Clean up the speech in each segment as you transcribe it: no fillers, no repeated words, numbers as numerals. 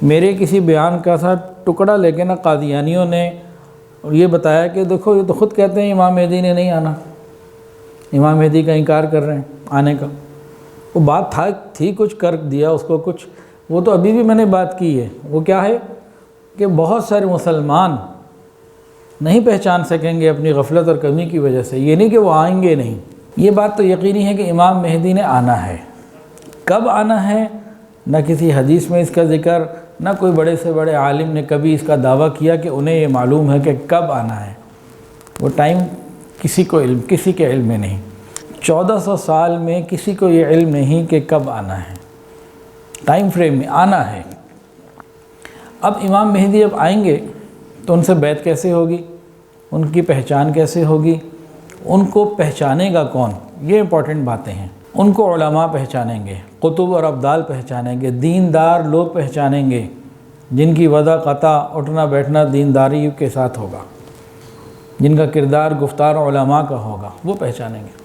میرے کسی بیان کا سا ٹکڑا لے کے نا قادیانیوں نے یہ بتایا کہ دیکھو یہ تو خود کہتے ہیں امام مہدی نے نہیں آنا، امام مہدی کا انکار کر رہے ہیں آنے کا۔ وہ بات تھی کچھ کر دیا اس کو کچھ، وہ تو ابھی بھی میں نے بات کی ہے، وہ کیا ہے کہ بہت سارے مسلمان نہیں پہچان سکیں گے اپنی غفلت اور کمی کی وجہ سے، یہ نہیں کہ وہ آئیں گے نہیں۔ یہ بات تو یقینی ہے کہ امام مہدی نے آنا ہے۔ کب آنا ہے نہ کسی حدیث میں اس کا ذکر، نہ کوئی بڑے سے بڑے عالم نے کبھی اس کا دعویٰ کیا کہ انہیں یہ معلوم ہے کہ کب آنا ہے۔ وہ ٹائم کسی کے علم میں نہیں، 1400 سال میں کسی کو یہ علم نہیں کہ کب آنا ہے، ٹائم فریم میں آنا ہے۔ اب امام مہدی جب آئیں گے تو ان سے بیعت کیسے ہوگی، ان کی پہچان کیسے ہوگی، ان کو پہچانے گا کون، یہ امپورٹنٹ باتیں ہیں۔ ان کو علماء پہچانیں گے، قطب اور ابدال پہچانیں گے، دیندار لوگ پہچانیں گے جن کی وضع قطع اٹھنا بیٹھنا دینداری کے ساتھ ہوگا، جن کا کردار گفتار علماء کا ہوگا، وہ پہچانیں گے۔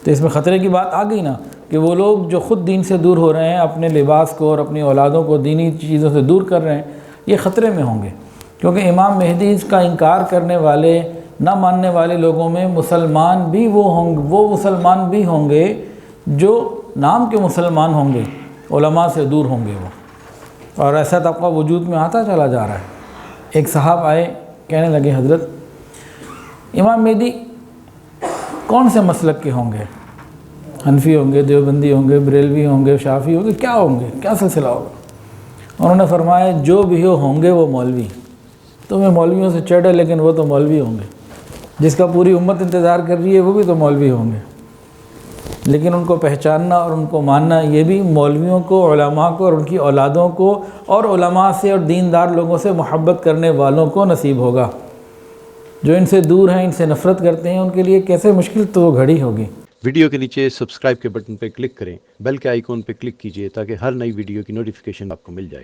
تو اس میں خطرے کی بات آ گئی نا کہ وہ لوگ جو خود دین سے دور ہو رہے ہیں، اپنے لباس کو اور اپنی اولادوں کو دینی چیزوں سے دور کر رہے ہیں، یہ خطرے میں ہوں گے، کیونکہ امام مہدی اس کا انکار کرنے والے نہ ماننے والے لوگوں میں مسلمان بھی وہ مسلمان بھی ہوں گے جو نام کے مسلمان ہوں گے، علماء سے دور ہوں گے وہ، اور ایسا طبقہ وجود میں آتا چلا جا رہا ہے۔ ایک صاحب آئے، کہنے لگے حضرت امام مہدی کون سے مسلک کے ہوں گے، حنفی ہوں گے، دیوبندی ہوں گے، بریلوی ہوں گے، شافعی ہوں گے، کیا ہوں گے، کیا سلسلہ ہوگا؟ انہوں نے فرمایا جو بھی ہوں گے وہ مولوی، تمہیں مولویوں سے چڑھ ہے لیکن وہ تو مولوی ہوں گے، جس کا پوری امت انتظار کر رہی ہے وہ بھی تو مولوی ہوں گے، لیکن ان کو پہچاننا اور ان کو ماننا یہ بھی مولویوں کو، علماء کو اور ان کی اولادوں کو اور علماء سے اور دیندار لوگوں سے محبت کرنے والوں کو نصیب ہوگا۔ جو ان سے دور ہیں، ان سے نفرت کرتے ہیں، ان کے لیے کیسے مشکل تو وہ گھڑی ہوگی۔ ویڈیو کے نیچے سبسکرائب کے بٹن پہ کلک کریں، بیل کے آئیکن پہ کلک کیجئے تاکہ ہر نئی ویڈیو کی نوٹیفیکیشن آپ کو مل جائے۔